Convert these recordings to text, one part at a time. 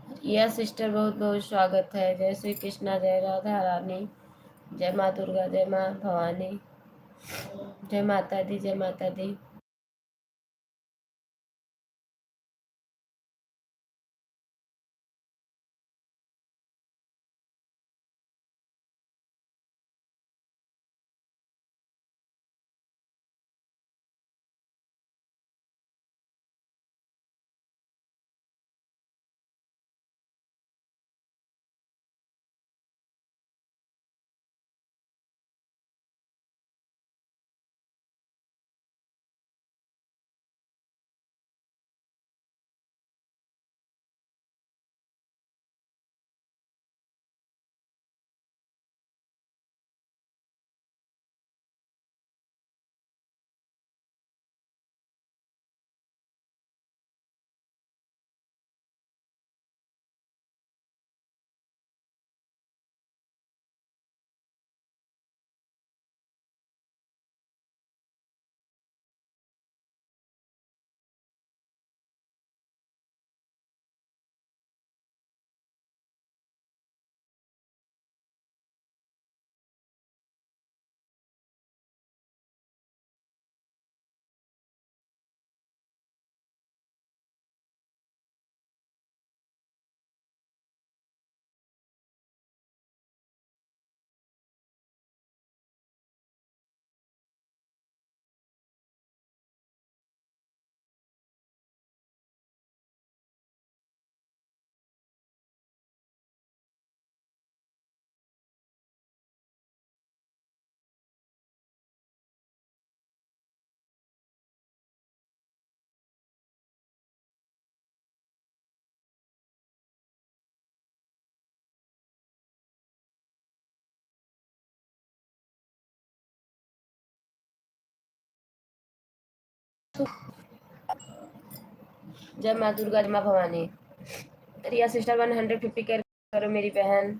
रिया sister बहुत बहुत स्वागत है। जय श्री कृष्णा, जय राधा रानी, जय माँ दुर्गा, जय माँ भवानी, जय माता दी, जय माता दी। जय माँ दुर्गा, जय माँ भवानी। रिया सिस्टर 150 कर करो मेरी बहन।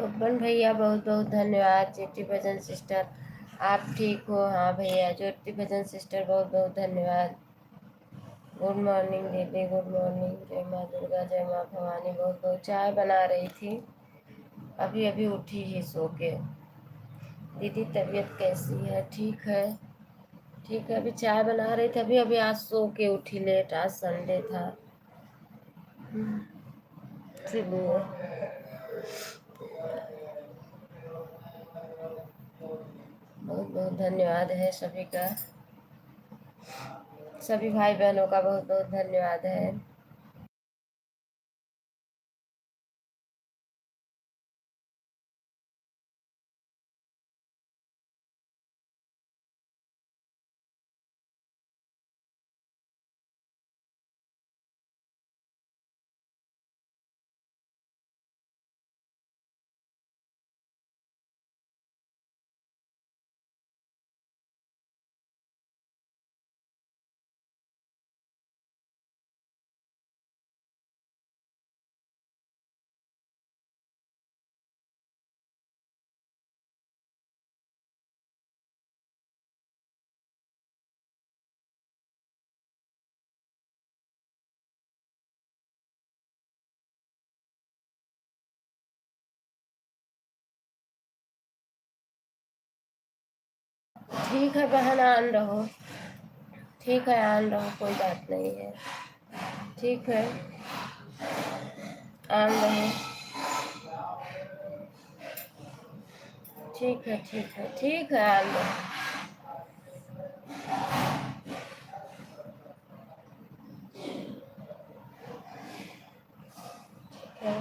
बन भैया बहुत बहुत धन्यवाद। ज्योति भजन सिस्टर आप ठीक हो? हाँ भैया ज्योति भजन सिस्टर बहुत बहुत धन्यवाद। गुड मॉर्निंग दीदी, गुड मॉर्निंग। जय माँ दुर्गा, जय माँ भवानी। बहुत बहुत चाय बना रही थी, अभी अभी उठी ही सो के। दीदी तबीयत कैसी है? ठीक है, ठीक है। अभी चाय बना रही थी, अभी अभी आज सो के उठी लेट, आज संडे था इसलिए। बहुत बहुत धन्यवाद है सभी का, सभी भाई बहनों का बहुत बहुत धन्यवाद है। ठीक है बहन, आन रहो। ठीक है, आन रहो, कोई बात नहीं है। ठीक है, आन रहो। ठीक है, ठीक है, ठीक है, आन रहो। ठीक है।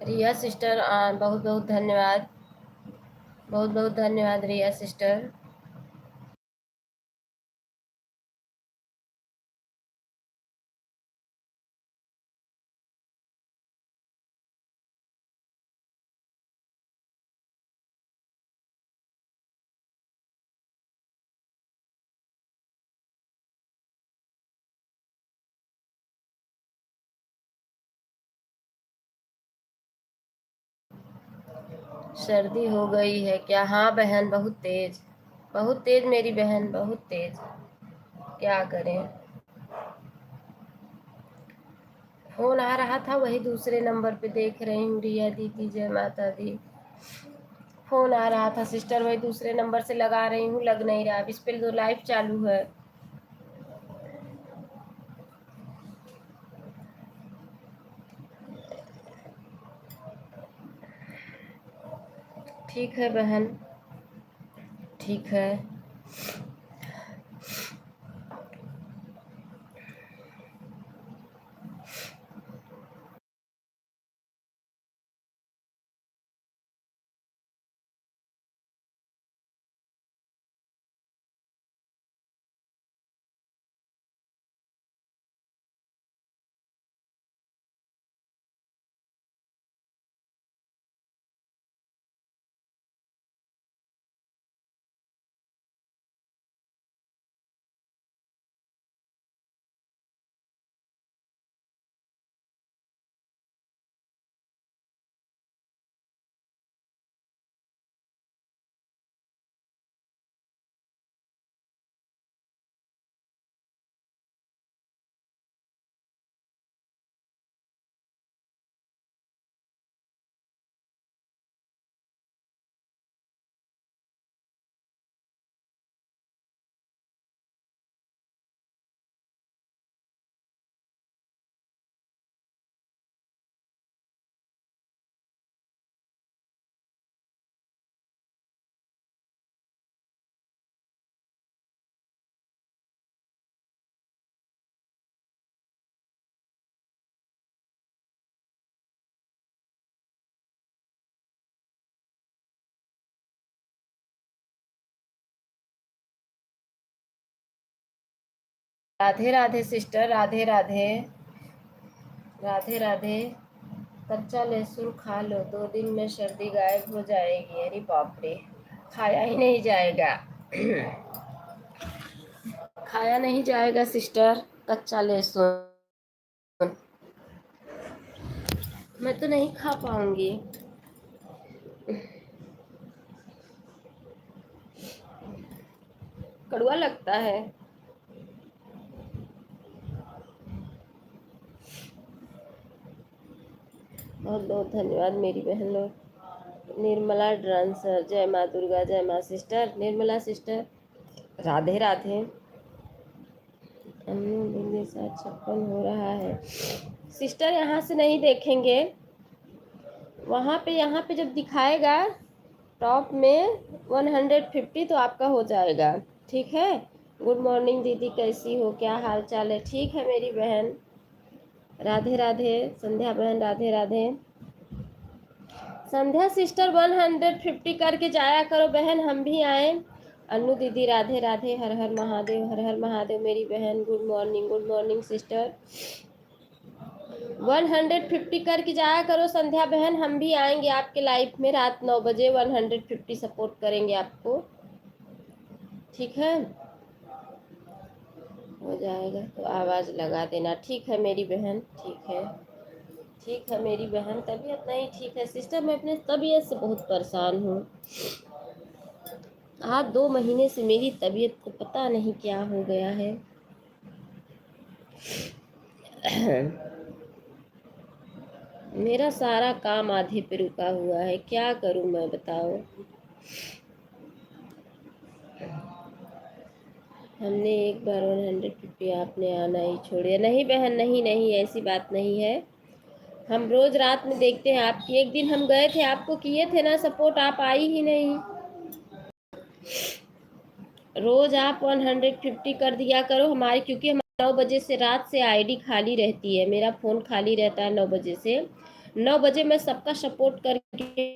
रिया सिस्टर बहुत बहुत धन्यवाद, बहुत बहुत धन्यवाद रिया सिस्टर। सर्दी हो गई है क्या? हाँ बहन, बहुत तेज, बहुत तेज मेरी बहन, बहुत तेज। क्या करें, फोन आ रहा था, वही दूसरे नंबर पे देख रही हूँ। रिया दीदी जय माता दी, फोन आ रहा था सिस्टर, वही दूसरे नंबर से लगा रही हूँ, लग नहीं रहा। अब इस पे तो लाइव चालू है। ठीक है बहन, ठीक है। राधे राधे सिस्टर, राधे राधे, राधे राधे। कच्चा लहसुन खा लो, 2 दिन में सर्दी गायब हो जाएगी। अरे बाप रे, खाया ही नहीं जाएगा। खाया नहीं जाएगा सिस्टर कच्चा लहसुन, मैं तो नहीं खा पाऊंगी। कड़वा लगता है। बहुत बहुत धन्यवाद मेरी बहन लोग। निर्मला डांसर, जय माँ दुर्गा, जय माँ सिस्टर, निर्मला सिस्टर, राधे राधे। दिन 7:56 हो रहा है सिस्टर, यहाँ से नहीं देखेंगे, वहाँ पे, यहाँ पे जब दिखाएगा टॉप में 150 तो आपका हो जाएगा। ठीक है। गुड मॉर्निंग दीदी, कैसी हो, क्या हाल चाल है? ठीक है मेरी बहन, राधे राधे। संध्या बहन राधे राधे। संध्या सिस्टर 150 करके जाया करो बहन, हम भी आए। अनु दीदी राधे राधे, हर हर महादेव, हर हर महादेव मेरी बहन। Good morning sister. 150 करके जाया करो संध्या बहन, हम भी आएंगे आपके लाइफ में रात 9 बजे। 150 सपोर्ट करेंगे आपको, ठीक है? हो जाएगा तो आवाज़ लगा देना, ठीक है मेरी बहन, ठीक है, ठीक है मेरी बहन। तबीयत नहीं ठीक है सिस्टर, मैं अपने तबीयत से बहुत परेशान हूँ। आज 2 महीने से मेरी तबीयत को पता नहीं क्या हो गया है। मेरा सारा काम आधे पे रुका हुआ है, क्या करूं मैं, बताओ। हमने एक बार 150, आपने आना ही छोड़ दिया। नहीं बहन, नहीं नहीं, ऐसी बात नहीं है। हम रोज रात में देखते हैं आपकी। एक दिन हम गए थे, आपको किए थे ना सपोर्ट, आप आई ही नहीं। रोज आप 150 कर दिया करो हमारी, क्योंकि हम 9 बजे से, रात से आईडी खाली रहती है, मेरा फ़ोन खाली रहता है 9 बजे से। 9 बजे मैं सबका सपोर्ट करके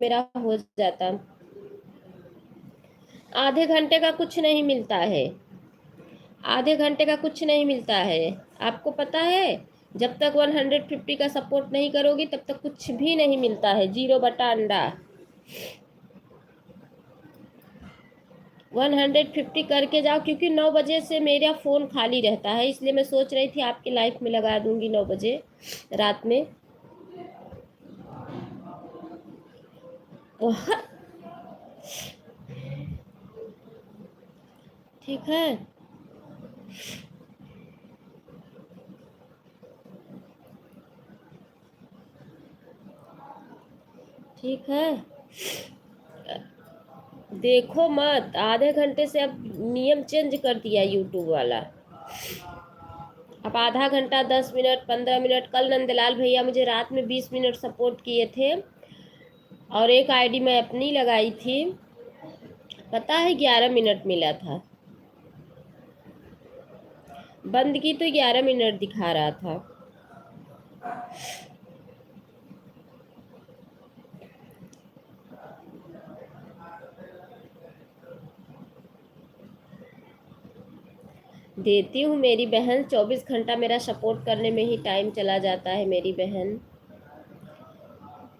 मेरा हो जाता। आधे घंटे का कुछ नहीं मिलता है, आधे घंटे का कुछ नहीं मिलता है। आपको पता है, जब तक 150 का सपोर्ट नहीं करोगी तब तक कुछ भी नहीं मिलता है। 0 बटा अंडा। 150 करके जाओ, क्योंकि 9 बजे से मेरा फ़ोन खाली रहता है, इसलिए मैं सोच रही थी आपकी लाइफ में लगा दूंगी 9 बजे रात में। बहुत ठीक है। ठीक है, देखो मत, आधे घंटे से अब नियम चेंज कर दिया यूट्यूब वाला। अब आधा घंटा, 10 मिनट, 15 मिनट। कल नंदलाल भैया मुझे रात में 20 मिनट सपोर्ट किए थे, और एक आईडी मैं अपनी लगाई थी, पता है 11 मिनट मिला था। बंद की तो 11 मिनट दिखा रहा था। देती हूँ मेरी बहन, 24 घंटा मेरा सपोर्ट करने में ही टाइम चला जाता है। मेरी बहन,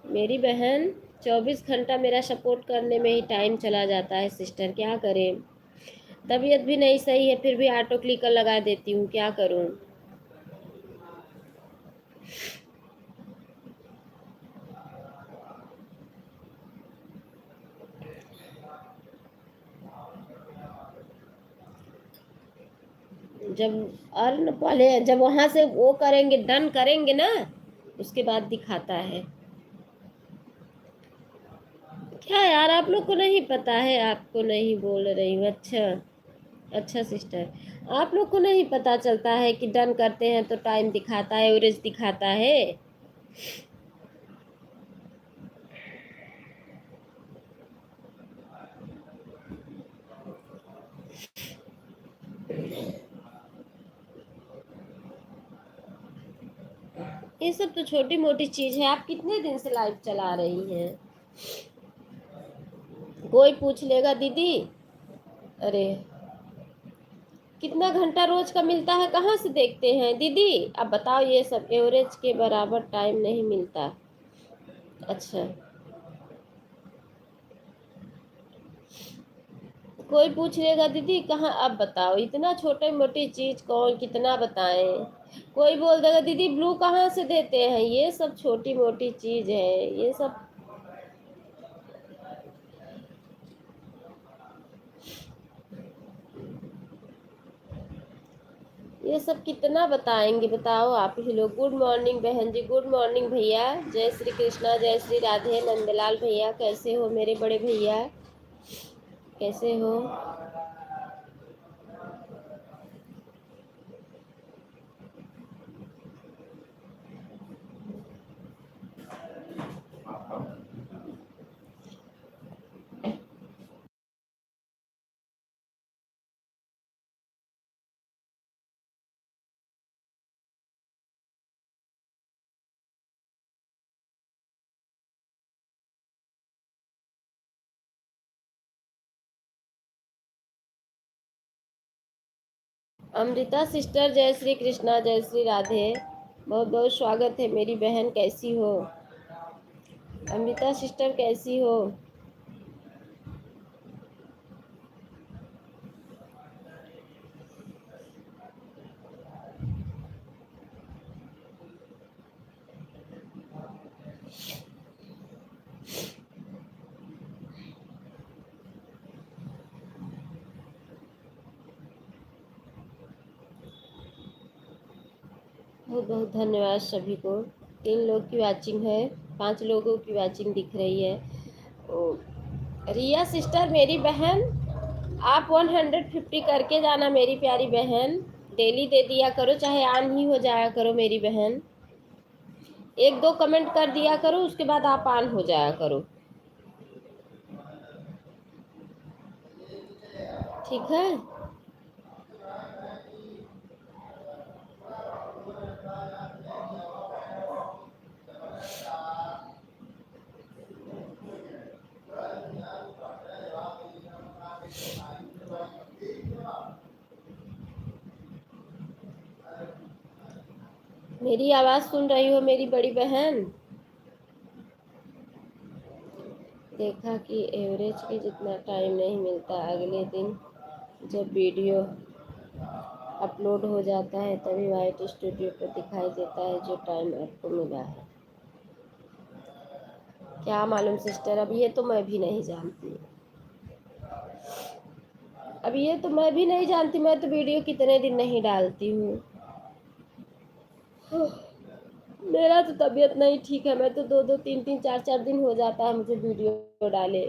मेरी बहन, 24 घंटा मेरा सपोर्ट करने में ही टाइम चला जाता है सिस्टर, क्या करें। तबीयत भी नहीं सही है, फिर भी ऑटो क्लिकर लगा देती हूँ, क्या करूँ। जब अर्न पहले, जब वहां से वो करेंगे, डन करेंगे ना, उसके बाद दिखाता है। क्या यार, आप लोग को नहीं पता है, आपको नहीं बोल रही हूँ। अच्छा, अच्छा सिस्टर, आप लोग को नहीं पता चलता है कि डन करते हैं तो टाइम दिखाता है, एवरेज दिखाता है। ये सब तो छोटी मोटी चीज है। आप कितने दिन से लाइव चला रही हैं? कोई पूछ लेगा दीदी, अरे कितना घंटा रोज का मिलता है, कहाँ से देखते हैं दीदी? अब बताओ, ये सब एवरेज के बराबर टाइम नहीं मिलता। अच्छा, कोई पूछ लेगा दीदी कहाँ, अब बताओ, इतना छोटे मोटी चीज कौन कितना बताएं। कोई बोल देगा दीदी ब्लू कहाँ से देते हैं, ये सब छोटी मोटी चीज है ये सब। ये सब कितना बताएंगे, बताओ आप ही लोग। गुड मॉर्निंग बहन जी, गुड मॉर्निंग भैया। जय श्री कृष्णा, जय श्री राधे। नंदलाल भैया कैसे हो मेरे बड़े भैया, कैसे हो? अमृता सिस्टर, जय श्री कृष्णा, जय श्री राधे। बहुत बहुत स्वागत है मेरी बहन, कैसी हो? अमृता सिस्टर कैसी हो? बहुत बहुत धन्यवाद सभी को। 3 लोग की वॉचिंग है, 5 लोगों की वॉचिंग दिख रही है। ओ, रिया सिस्टर मेरी बहन, आप 150 करके जाना मेरी प्यारी बहन। डेली दे दिया करो, चाहे ऑन ही हो जाया करो मेरी बहन। 1-2 कमेंट कर दिया करो, उसके बाद आप ऑन हो जाया करो, ठीक है। मेरी आवाज़ सुन रही हो मेरी बड़ी बहन? देखा कि एवरेज के जितना टाइम नहीं मिलता, अगले दिन जब वीडियो अपलोड हो जाता है तभी वाइट स्टूडियो पर दिखाई देता है जो टाइम आपको मिला है। क्या मालूम सिस्टर, अब ये तो मैं भी नहीं जानती। अब ये तो मैं भी नहीं जानती, मैं तो वीडियो कितने दिन नहीं डालती हूँ। मेरा तो तबीयत नहीं ठीक है, मैं तो 2-2, 3-3, 4-4 दिन हो जाता है मुझे वीडियो डाले।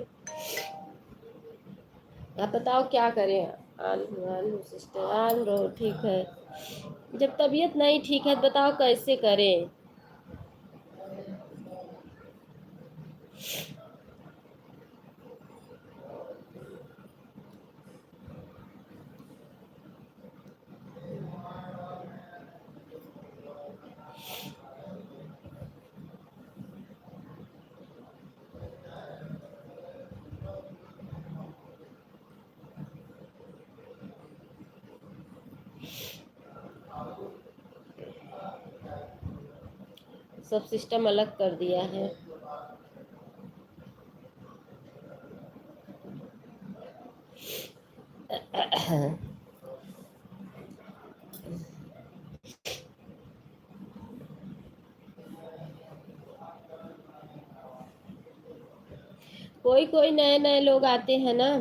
आप बताओ क्या करें? आन सिस्टर, आन रहो, ठीक है। जब तबीयत नहीं ठीक है बताओ कैसे करें? सब सिस्टम अलग कर दिया है। कोई कोई नए नए लोग आते हैं ना,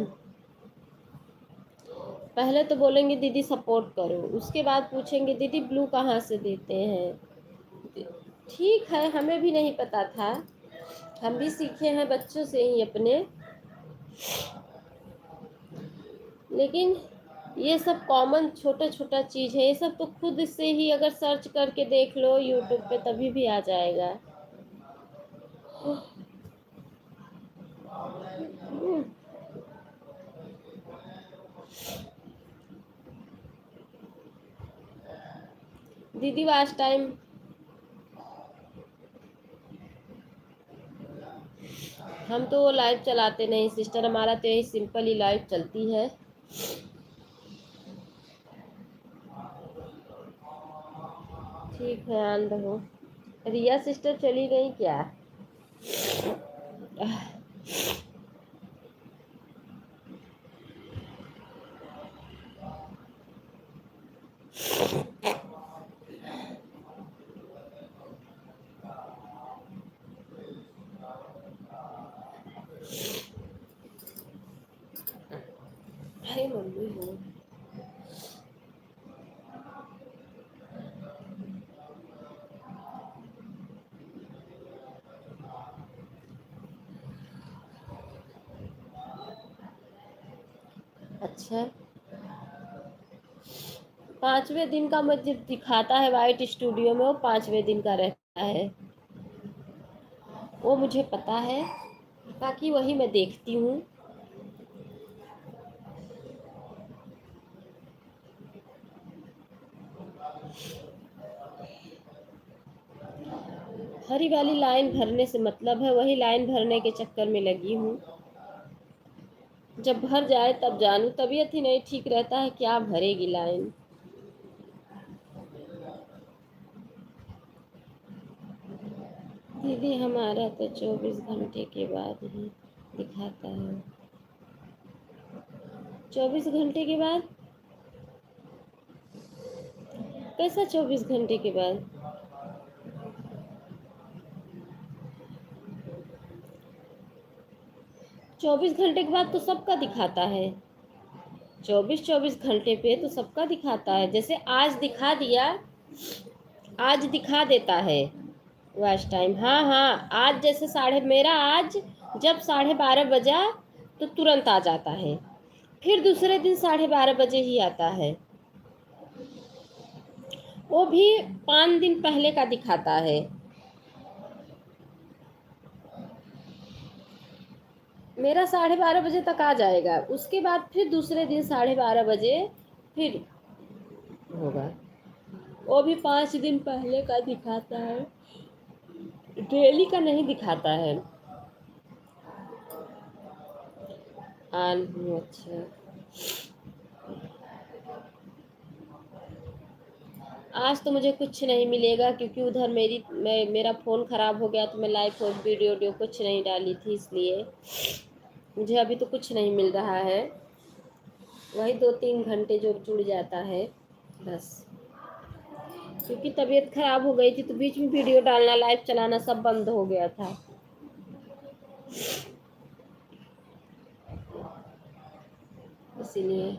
पहले तो बोलेंगे दीदी सपोर्ट करो, उसके बाद पूछेंगे दीदी ब्लू कहाँ से देते हैं। ठीक है, हमें भी नहीं पता था, हम भी सीखे हैं बच्चों से ही अपने। लेकिन ये सब कॉमन छोटा छोटा चीज़ है, ये सब तो खुद से ही अगर सर्च करके देख लो यूट्यूब पे तभी भी आ जाएगा। दीदी वास्ट टाइम हम तो वो लाइव चलाते नहीं सिस्टर, हमारा तो यही सिंपल ही लाइव चलती है। ठीक है, आन रहो। रिया सिस्टर चली गई क्या? अरे मम्मी हो। अच्छा, 5वें दिन का मुझे दिखाता है वाइट स्टूडियो में, वो 5वें दिन का रहता है, वो मुझे पता है, बाकी वही मैं देखती हूँ। हरी वाली लाइन भरने से मतलब है, वही लाइन भरने के चक्कर में लगी हूँ। जब भर जाए तब जानू, तबीयत ही नहीं ठीक रहता है, क्या भरेगी लाइन। दीदी हमारा तो 24 घंटे के बाद ही दिखाता है। 24 घंटे के बाद? कैसा 24 घंटे के बाद? 24 घंटे के बाद तो सबका दिखाता है। 24-24 घंटे पे तो सबका दिखाता है, जैसे आज दिखा दिया, आज दिखा देता है वॉच टाइम। हाँ हाँ, आज जैसे मेरा आज जब 12:30 बजा तो तुरंत आ जाता है, फिर दूसरे दिन 12:30 बजे ही आता है, वो भी 5 दिन पहले का दिखाता है। मेरा 12:30 बजे तक आ जाएगा, उसके बाद फिर दूसरे दिन 12:30 बजे फिर होगा, वो भी 5 दिन पहले का दिखाता है, डेली का नहीं दिखाता है। अच्छा, आज तो मुझे कुछ नहीं मिलेगा क्योंकि उधर मेरा फ़ोन ख़राब हो गया, तो मैं लाइव वीडियो वीडियो कुछ नहीं डाली थी, इसलिए मुझे अभी तो कुछ नहीं मिल रहा है। वही 2-3 घंटे जो जुड़ जाता है बस, क्योंकि तबीयत खराब हो गई थी तो बीच में वीडियो डालना, लाइव चलाना सब बंद हो गया था, इसीलिए।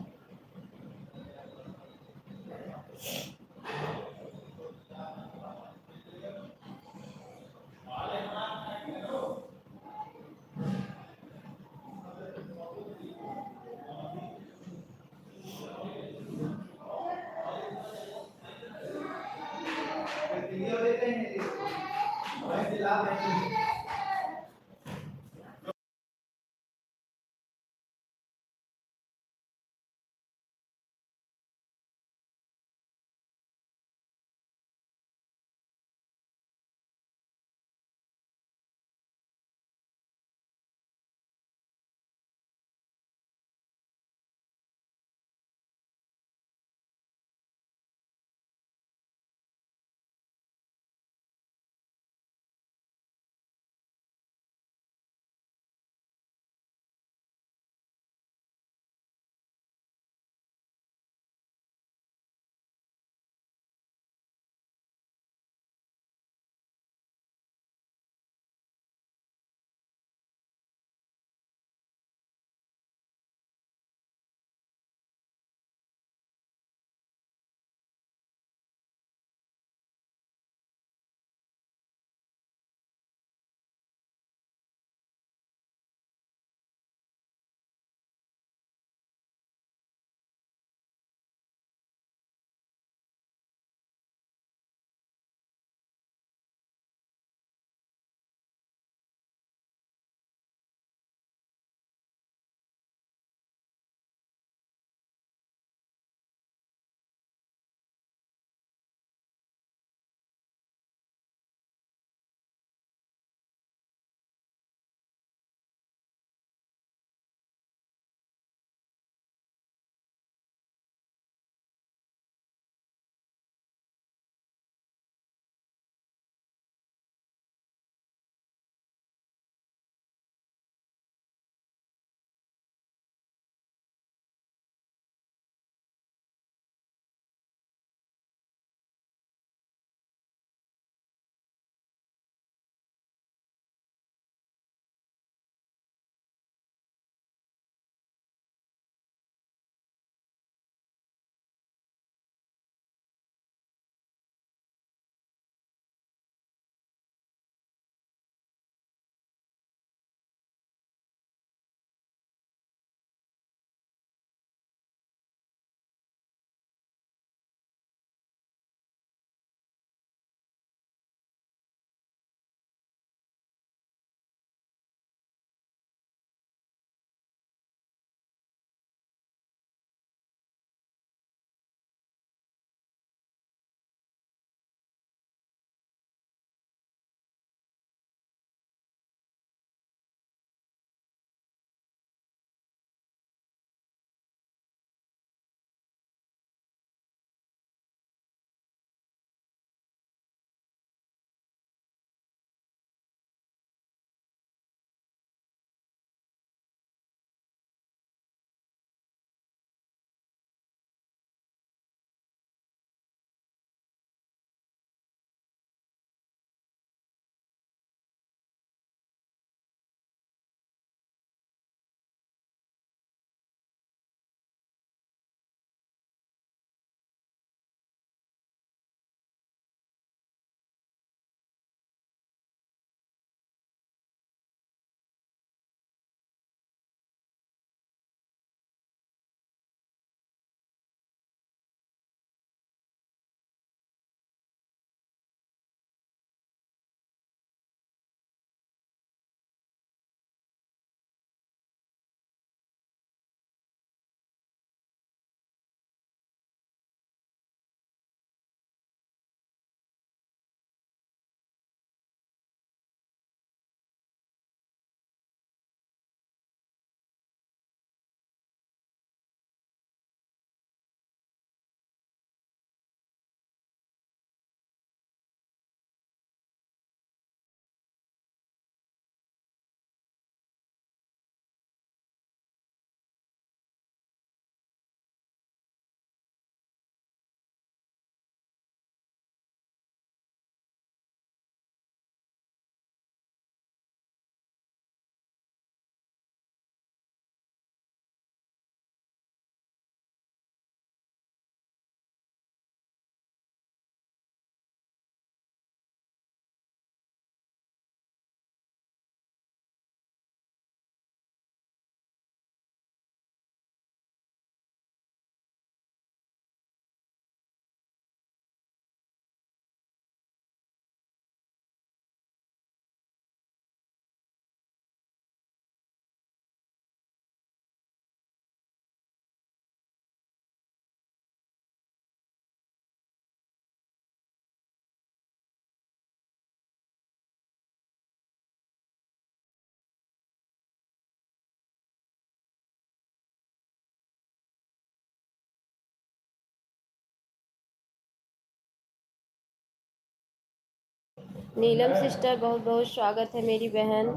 नीलम सिस्टर बहुत बहुत स्वागत है मेरी बहन।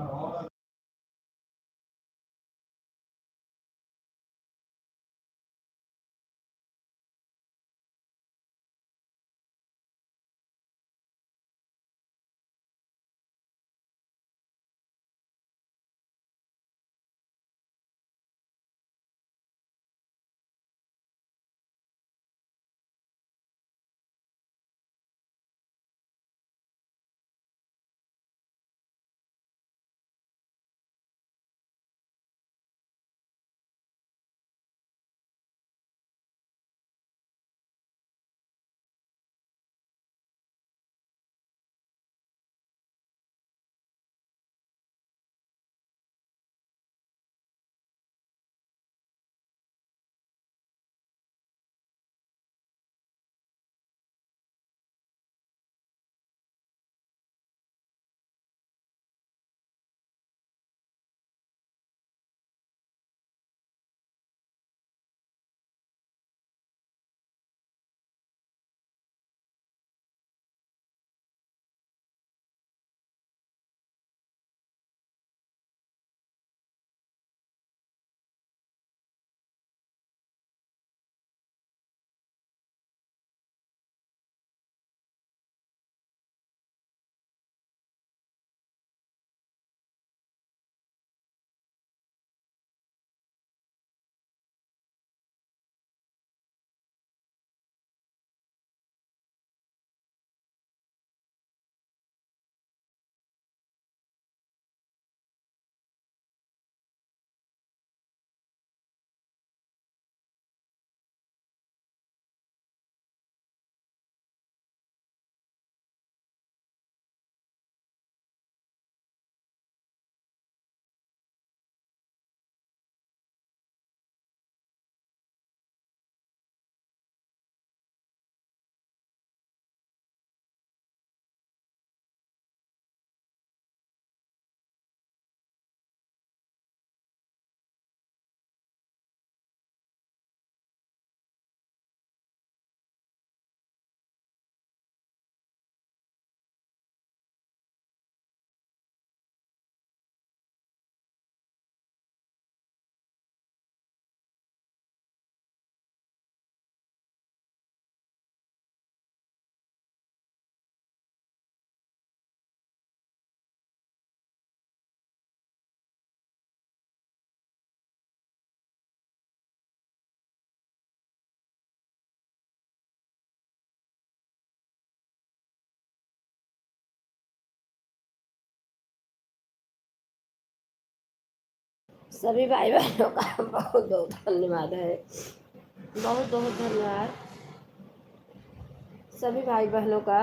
सभी भाई बहनों का बहुत बहुत धन्यवाद है। बहुत बहुत धन्यवाद सभी भाई बहनों का।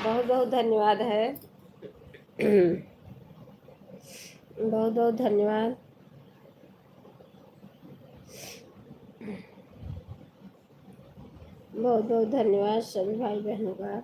बहुत बहुत धन्यवाद है। बहुत बहुत धन्यवाद। बहुत बहुत धन्यवाद सभी भाई बहनों का।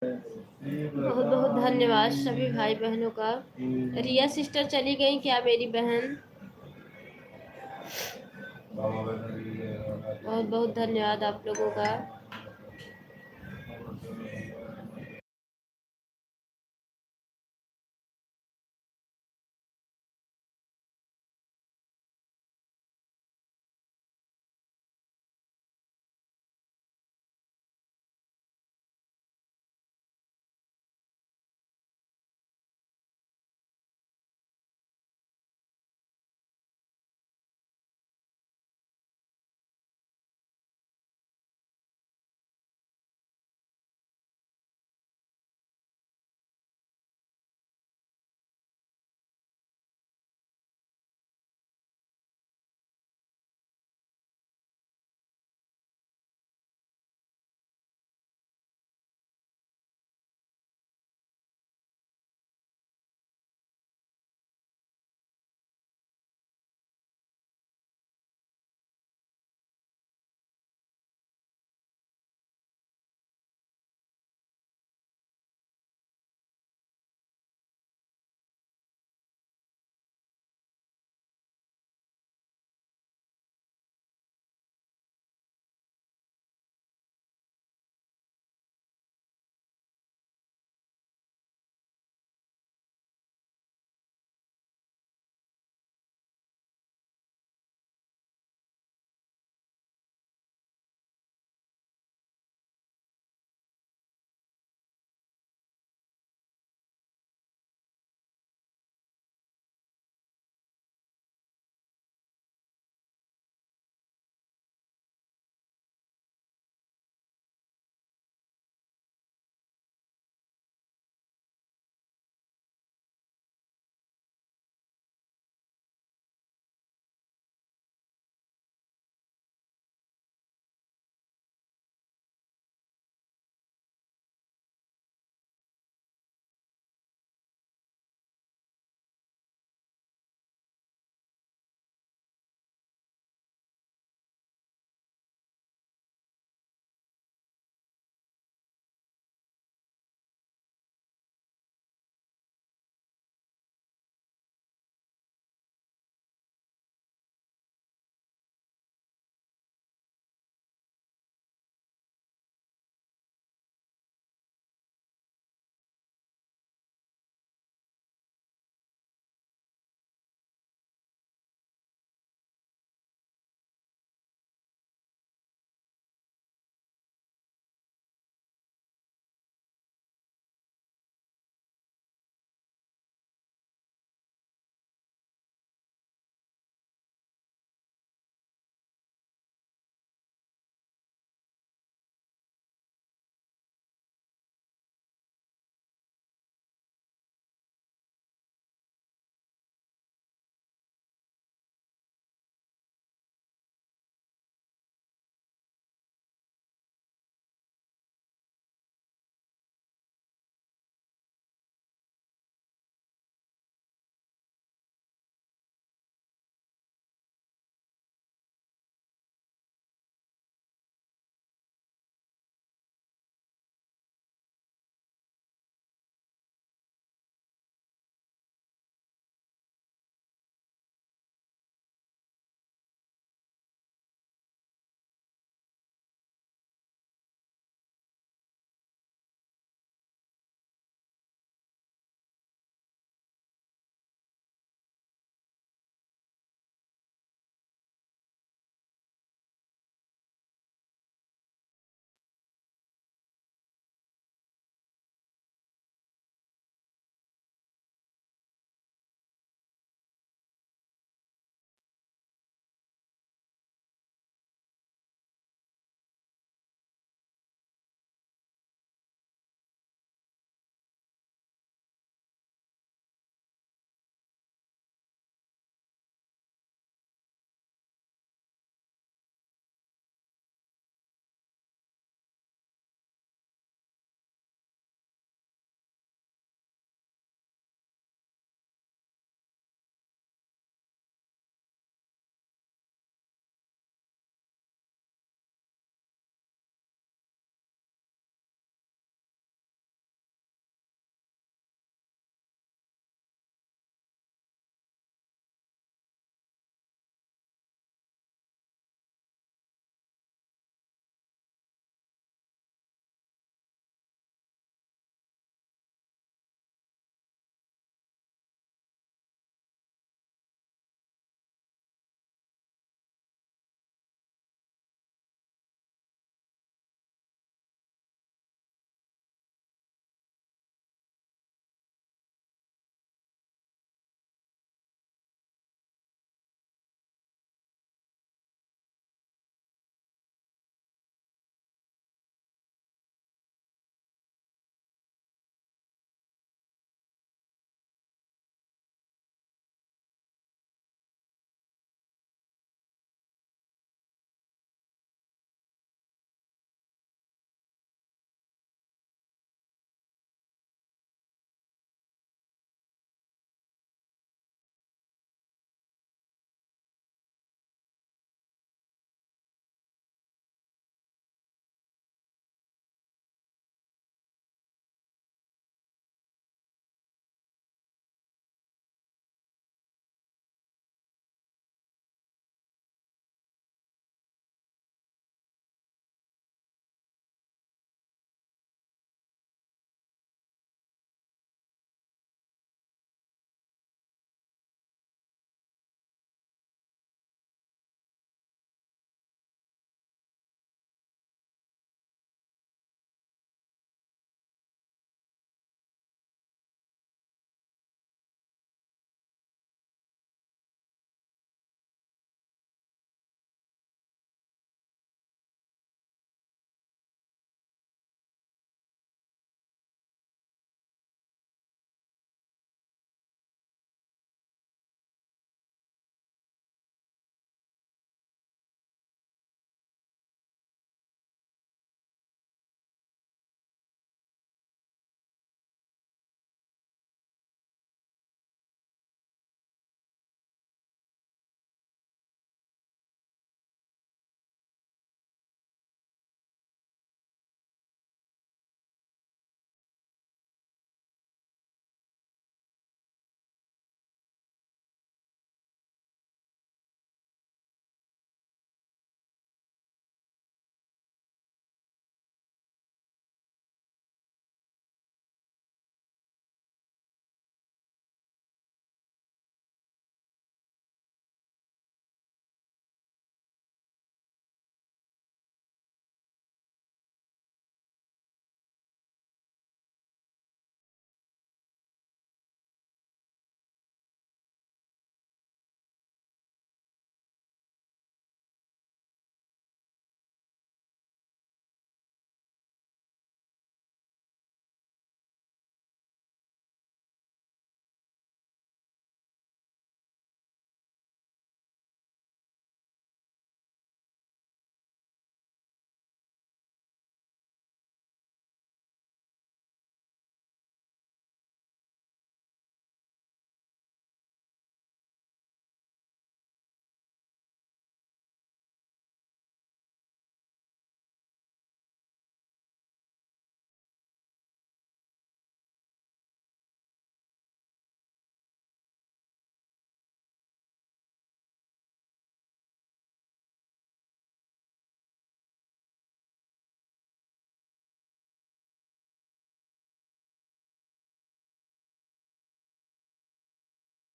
बहुत बहुत धन्यवाद सभी भाई बहनों का। रिया सिस्टर चली गई क्या मेरी बहन? बहुत बहुत धन्यवाद आप लोगों का।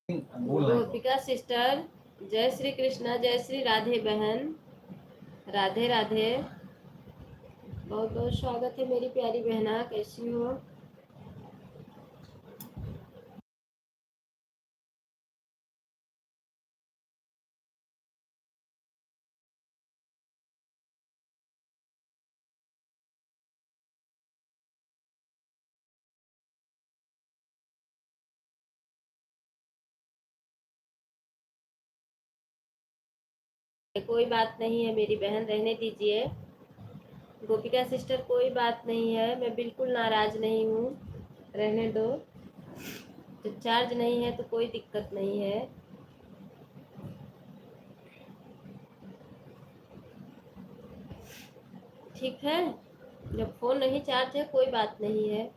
गोपिका सिस्टर, जय श्री कृष्णा, जय श्री राधे बहन, राधे राधे। बहुत बहुत स्वागत है मेरी प्यारी बहना, कैसी हो? कोई बात नहीं है मेरी बहन, रहने दीजिए। गोपिका सिस्टर, कोई बात नहीं है, मैं बिल्कुल नाराज नहीं हूँ, रहने दो। तो चार्ज नहीं है तो कोई दिक्कत नहीं है। ठीक है, जब फोन नहीं चार्ज है कोई बात नहीं है।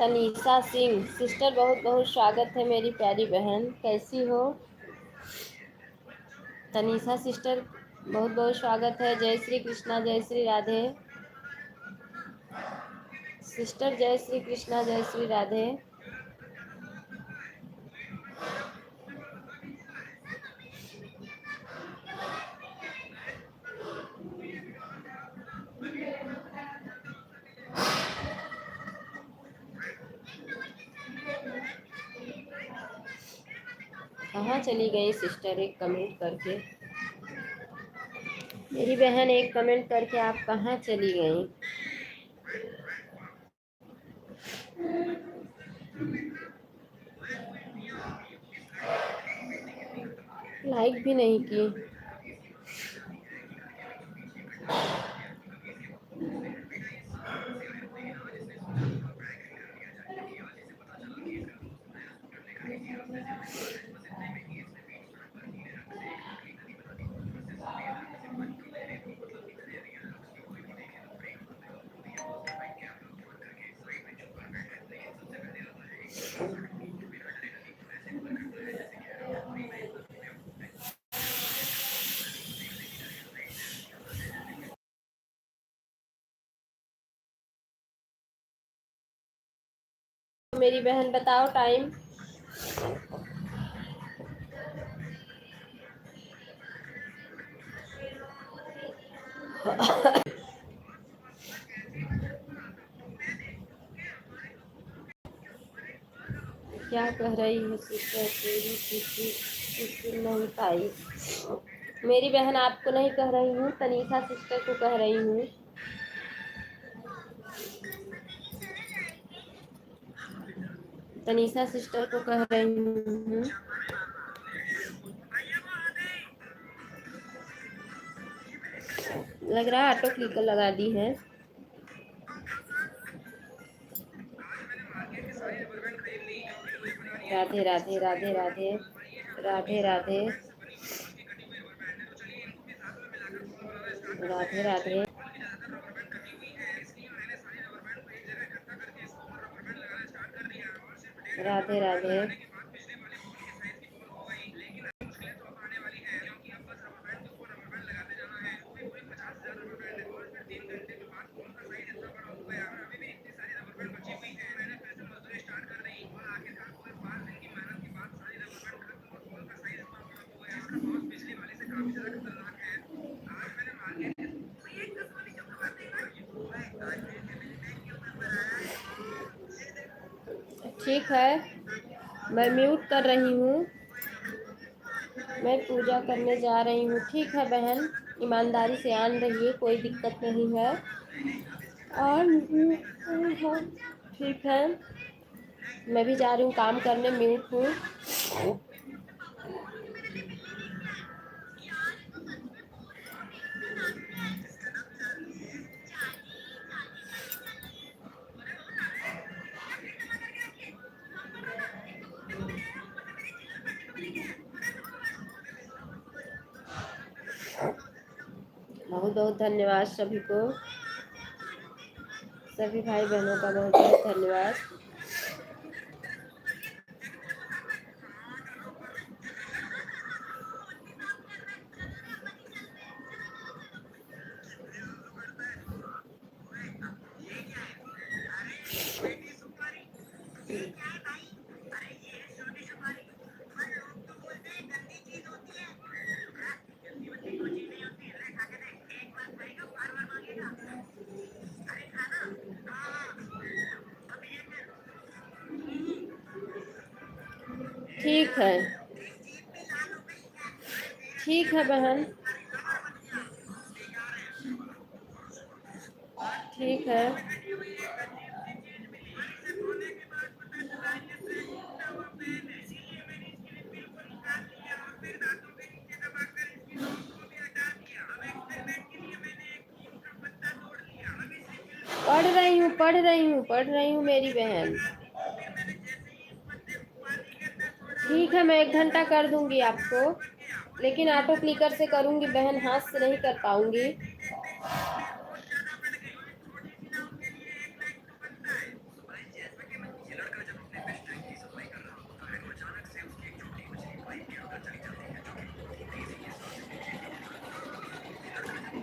तनीषा सिंह सिस्टर, बहुत बहुत स्वागत है मेरी प्यारी बहन, कैसी हो? तनीषा सिस्टर, बहुत बहुत स्वागत है। जय श्री कृष्णा, जय श्री राधे सिस्टर, जय श्री कृष्णा, जय श्री राधे। कहाँ चली गई सिस्टर? एक कमेंट करके, मेरी बहन एक कमेंट करके आप कहाँ चली गई? लाइक भी नहीं की। मेरी बहन बताओ टाइम। क्या कह रही है सिस्टर? तेरी किसी नहीं पाई। मेरी बहन आपको नहीं कह रही हूँ, तनीषा सिस्टर को कह रही हूँ। तनीषा सिस्टर को कह रही हूँ। लग रहा है ऑटो क्लिकर लगा दी है। राधे राधे राधे राधे राधे राधे राधे राधे। राधे राधे। ठीक है, मैं म्यूट कर रही हूँ, मैं पूजा करने जा रही हूँ। ठीक है बहन, ईमानदारी से आन रहिए, कोई दिक्कत नहीं है। और ठीक है, मैं भी जा रही हूँ काम करने, म्यूट हूँ। बहुत बहुत धन्यवाद सभी को, सभी भाई बहनों का बहुत बहुत धन्यवाद। ठीक है, ठीक है बहन, ठीक है। पढ़ रही हूँ मेरी बहन। ठीक है, मैं 1 घंटा कर दूंगी आपको, लेकिन ऑटो क्लिकर से करूंगी बहन, हाथ से नहीं कर पाऊंगी।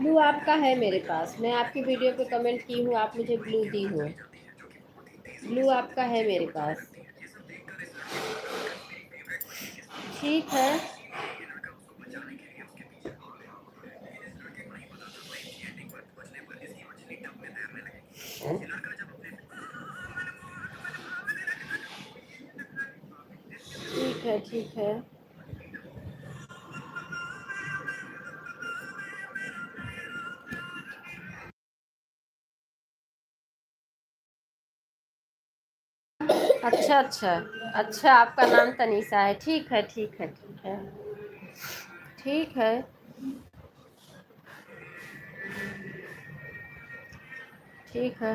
ब्लू आपका है मेरे पास, मैं आपकी वीडियो पे कमेंट की हूँ, आप मुझे ब्लू दी हो। ब्लू आपका है मेरे पास। ठीक है। ठीक है, ठीक है। अच्छा अच्छा। अच्छा, आपका नाम तनीषा है। ठीक है, ठीक है, ठीक है, ठीक है। ठीक है।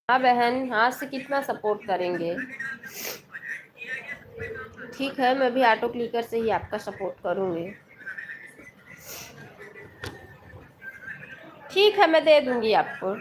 हाँ बहन, हाथ से कितना सपोर्ट करेंगे। ठीक है, मैं भी ऑटो क्लिकर से ही आपका सपोर्ट करूँगी। ठीक है, मैं दे दूँगी आपको।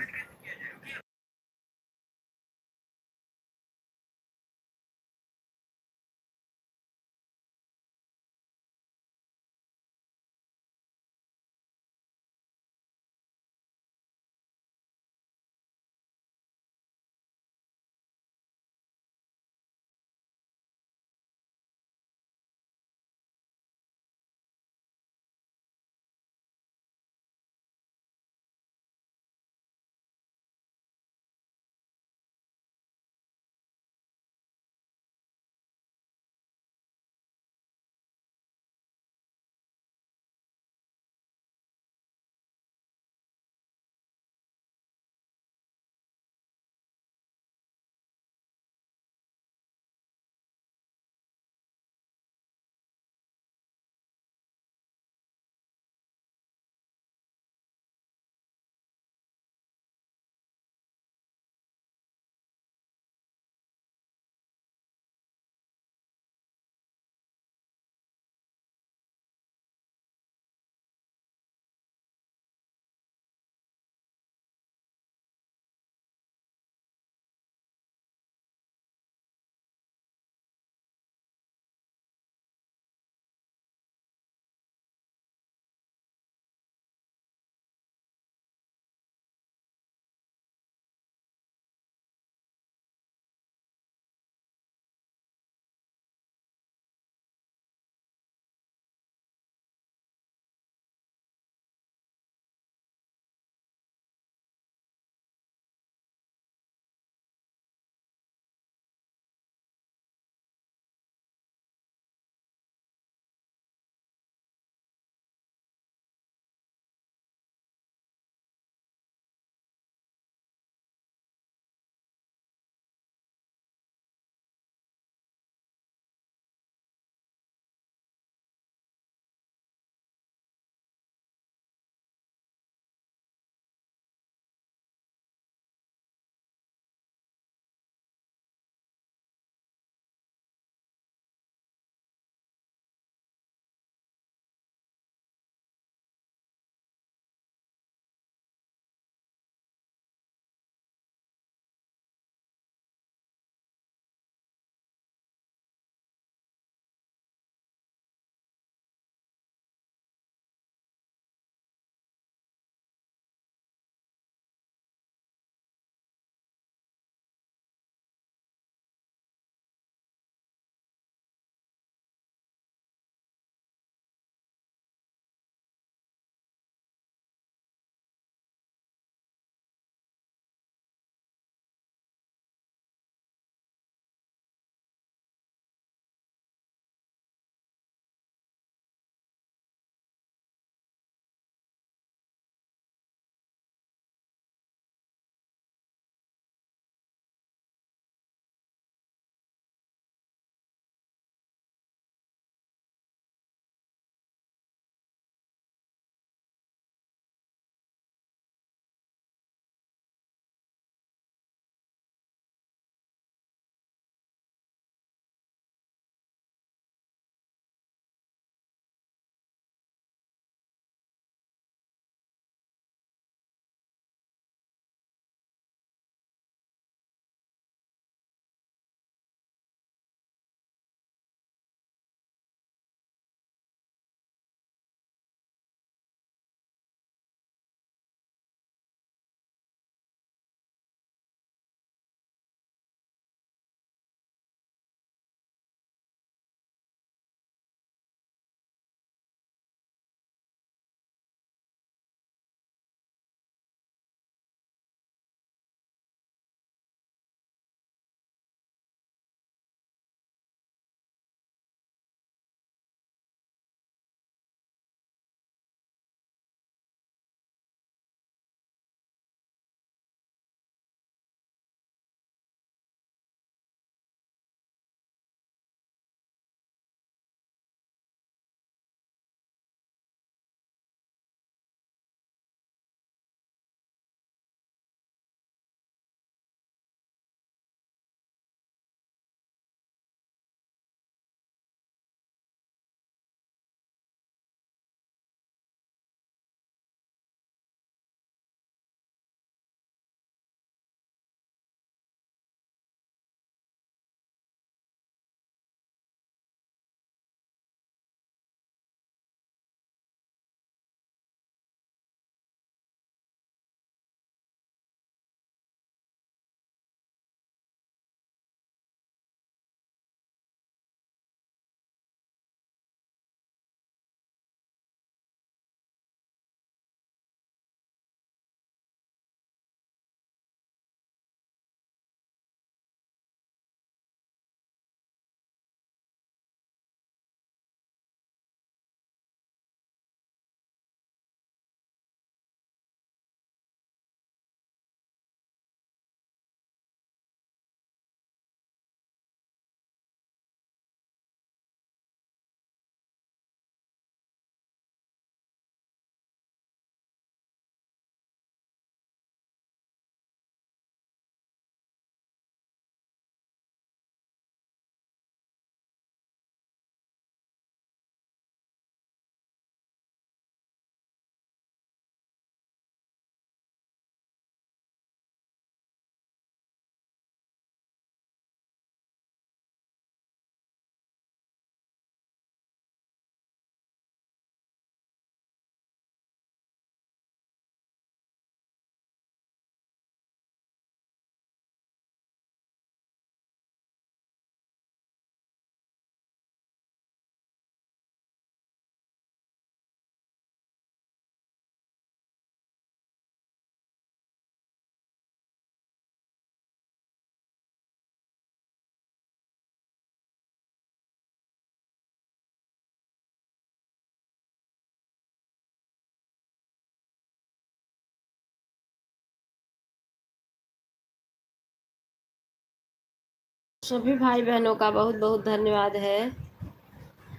सभी भाई बहनों का बहुत बहुत धन्यवाद है।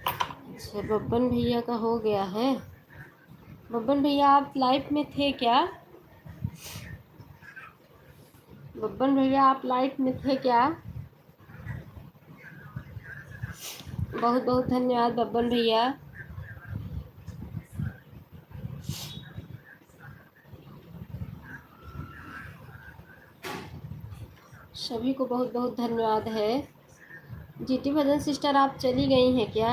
अच्छा, बब्बन भैया का हो गया है। बब्बन भैया आप लाइव में थे क्या? बब्बन भैया आप लाइव में थे क्या? बहुत बहुत धन्यवाद बब्बन भैया। सभी को बहुत बहुत धन्यवाद है। जीटी भजन सिस्टर आप चली गई हैं क्या?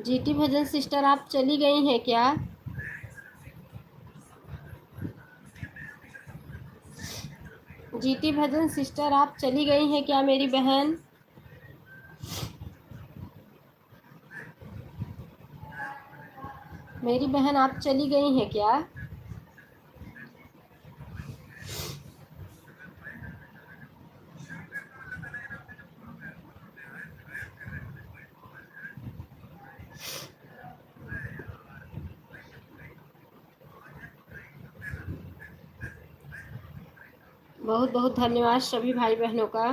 जीटी भजन सिस्टर आप चली गई हैं क्या? जीटी भजन सिस्टर आप चली गई हैं क्या मेरी बहन? मेरी बहन आप चली गई हैं क्या? बहुत बहुत धन्यवाद सभी भाई बहनों का।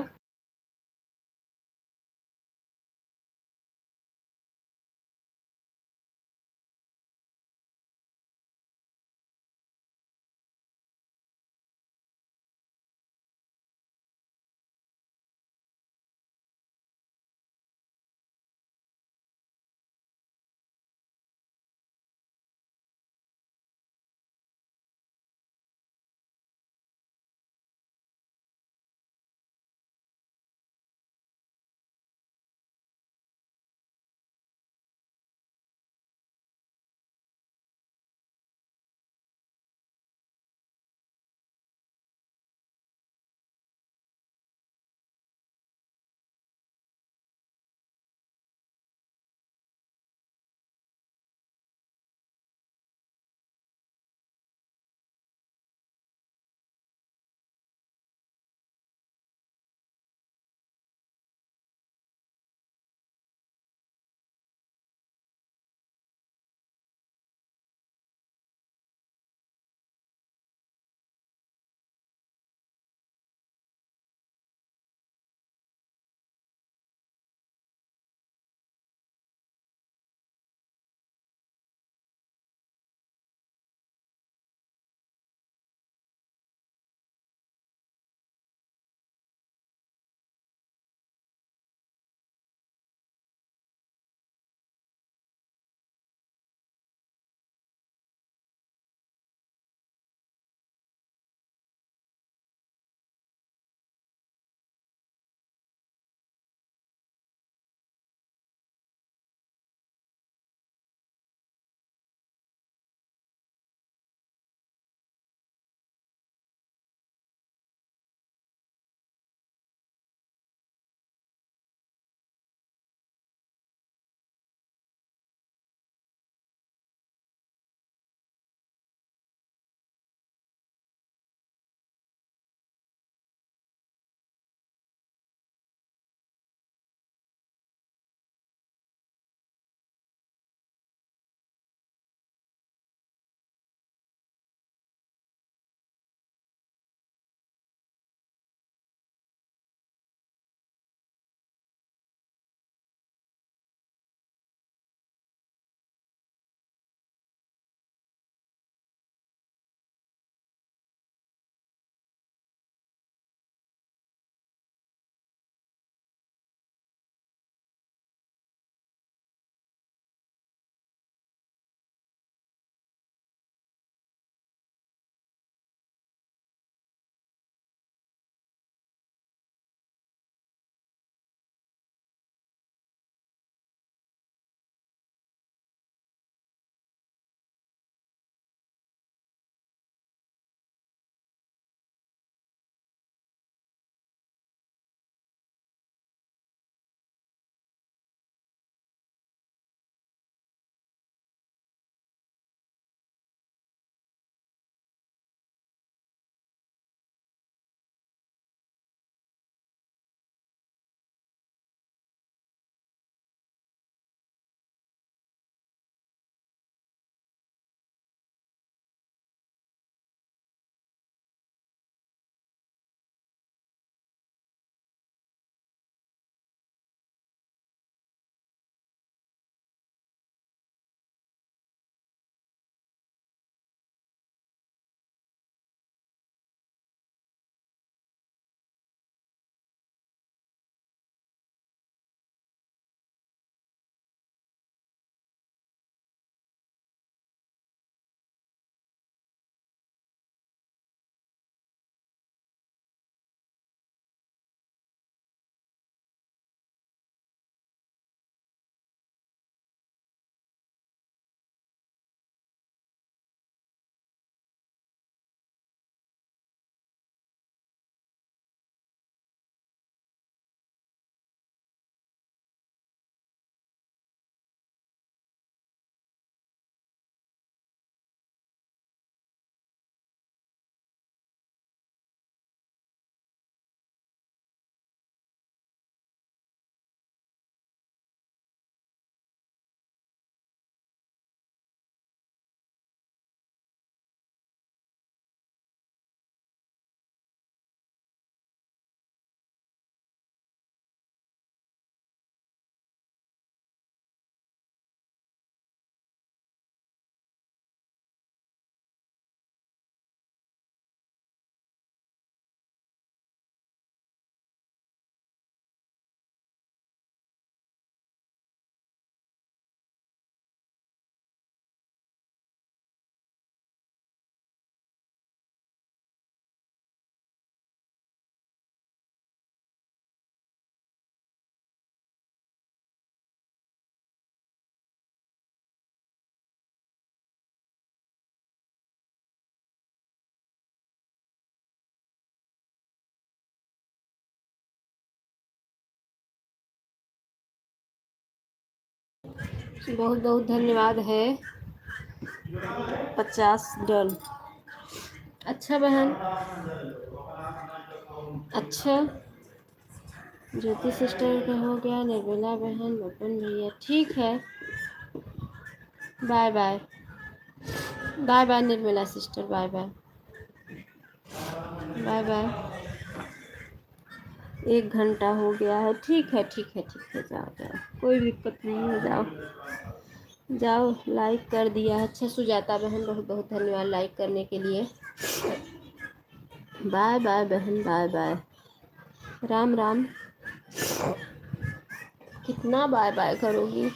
बहुत बहुत धन्यवाद है। 50 डन। अच्छा बहन, अच्छा। ज्योति सिस्टर का हो गया, निर्मला बहन, बबन भैया, ठीक है। Bye bye. Bye bye Nirmala sister, bye bye. Bye bye. 1 घंटा हो गया है, ठीक है ठीक है ठीक है, जाओ जाओ, कोई दिक्कत नहीं है, जाओ जाओ। लाइक कर दिया। अच्छा सुजाता बहन, बहुत बहुत धन्यवाद लाइक करने के लिए। बाय बाय बहन, बाय बाय। राम राम। कितना बाय बाय करोगी?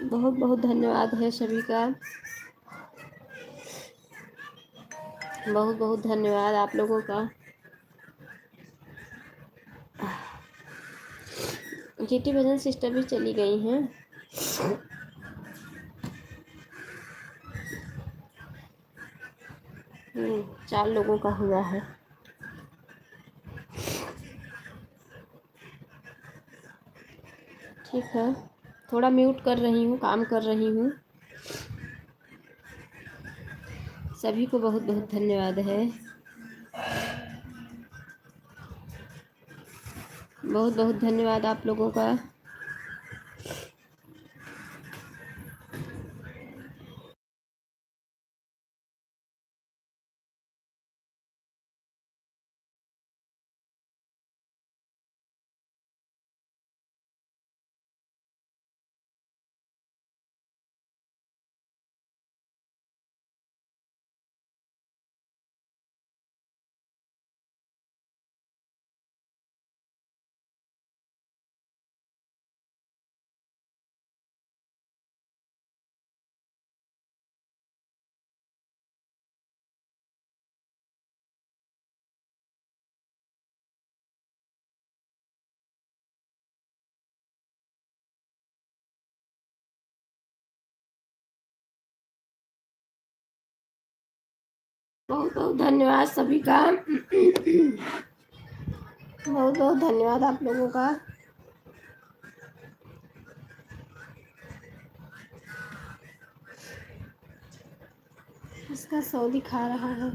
बहुत बहुत धन्यवाद है सभी का। बहुत बहुत धन्यवाद आप लोगों का। जीटी भजन सिस्टर भी चली गई हैं। 4 लोगों का हुआ है। ठीक है, थोड़ा म्यूट कर रही हूँ, काम कर रही हूँ। सभी को बहुत बहुत धन्यवाद है। बहुत बहुत धन्यवाद आप लोगों का। बहुत बहुत धन्यवाद सभी का। बहुत बहुत धन्यवाद आप लोगों का। इसका 100 दिखा रहा है।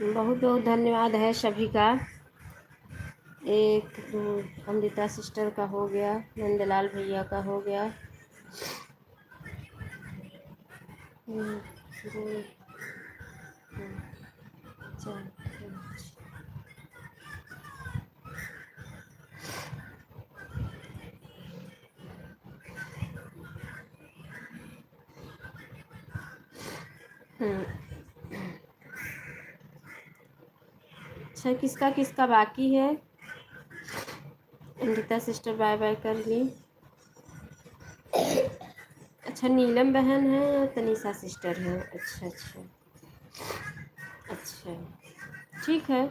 बहुत बहुत धन्यवाद है सभी का। एक दो, अमृता सिस्टर का हो गया, नंदलाल भैया का हो गया, दो, चार, पाँच। अच्छा, किसका किसका बाकी है? अमृता सिस्टर बाय बाय कर ली। अच्छा, नीलम बहन है या तनीषा सिस्टर है? अच्छा अच्छा अच्छा, ठीक है।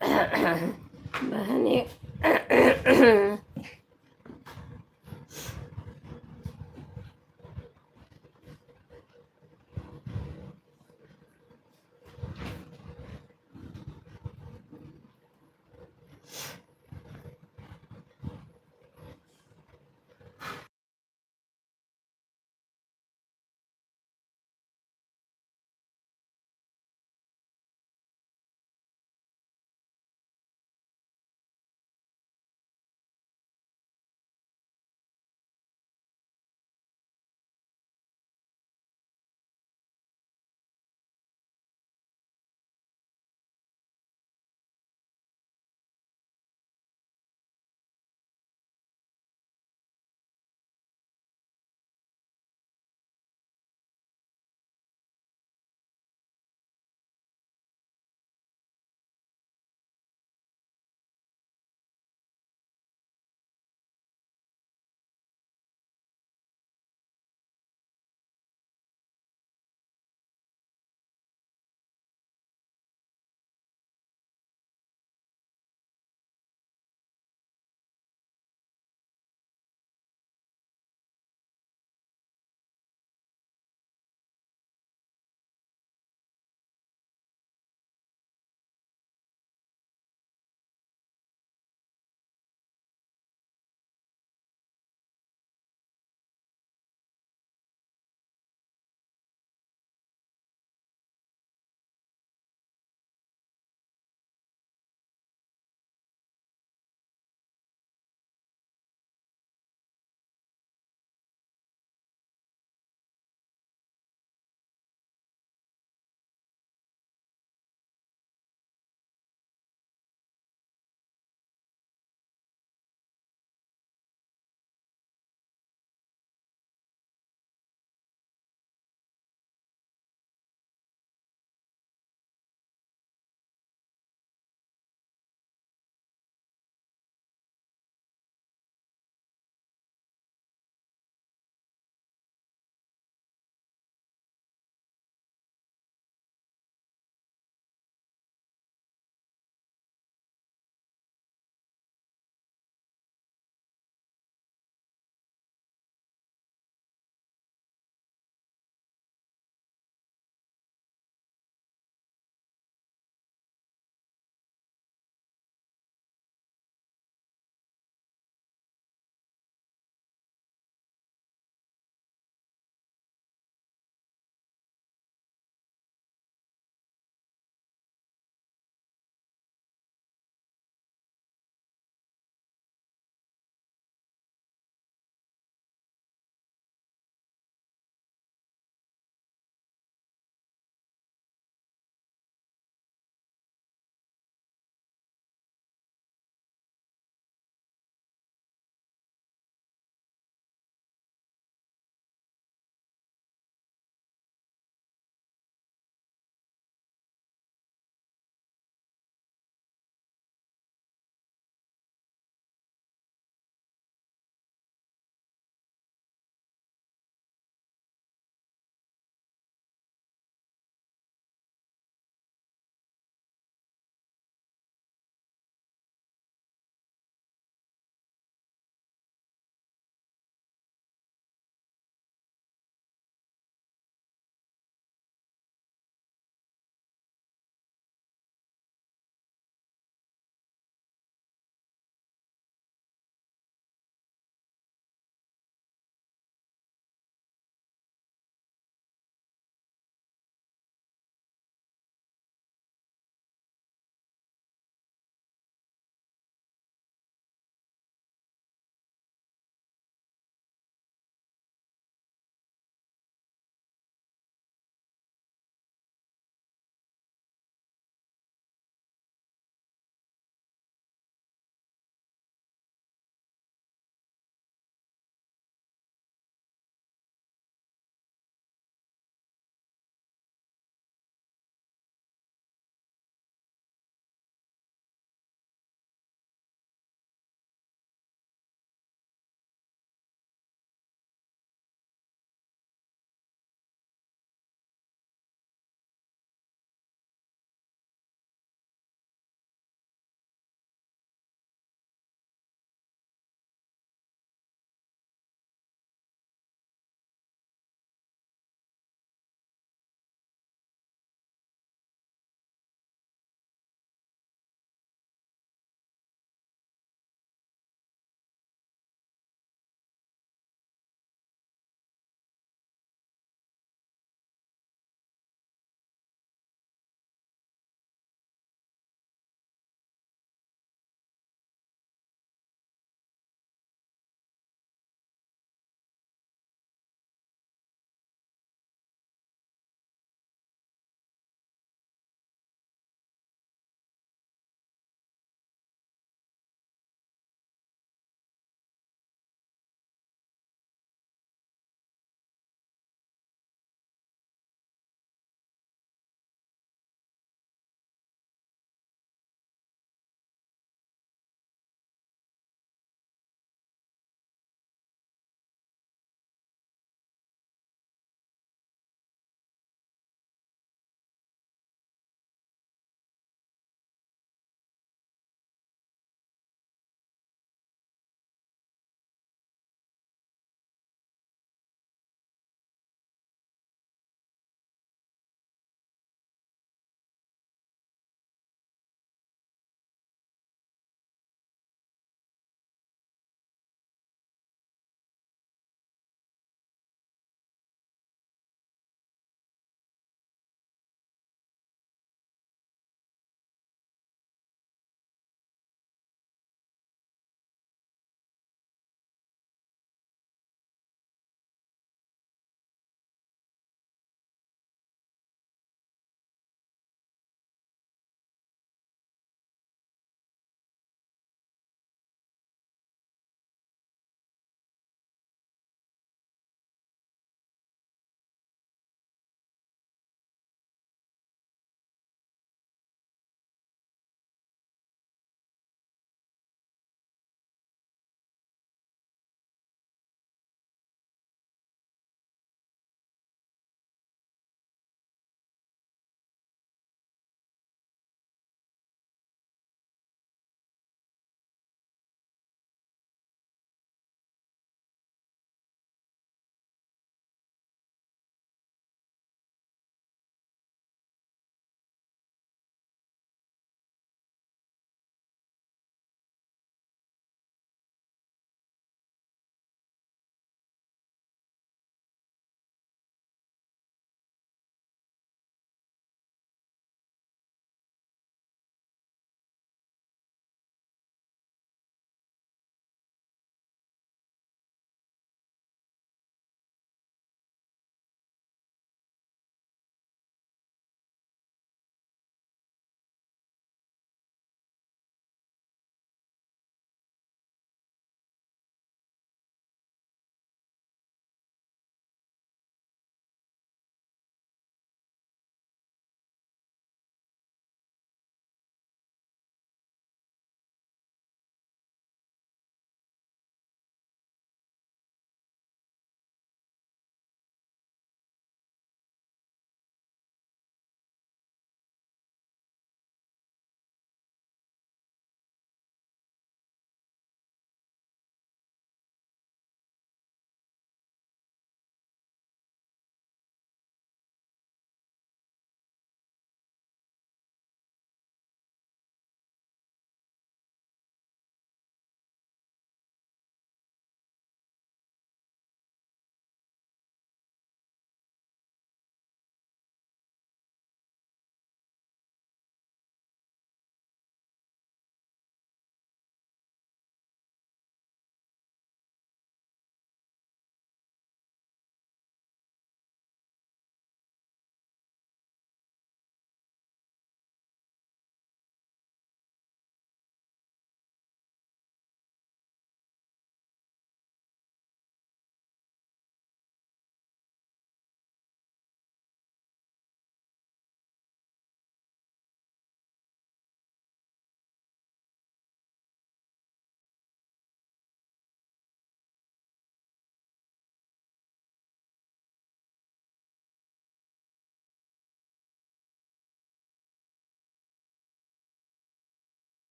बहन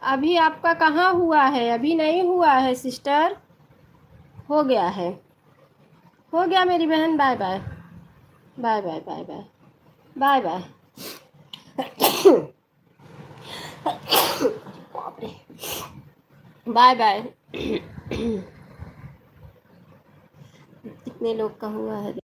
अभी आपका कहाँ हुआ है? अभी नहीं हुआ है सिस्टर, हो गया है, हो गया मेरी बहन। Bye bye bye bye bye bye bye bye. बाप रे, बाय बाय। कितने लोग का हुआ है?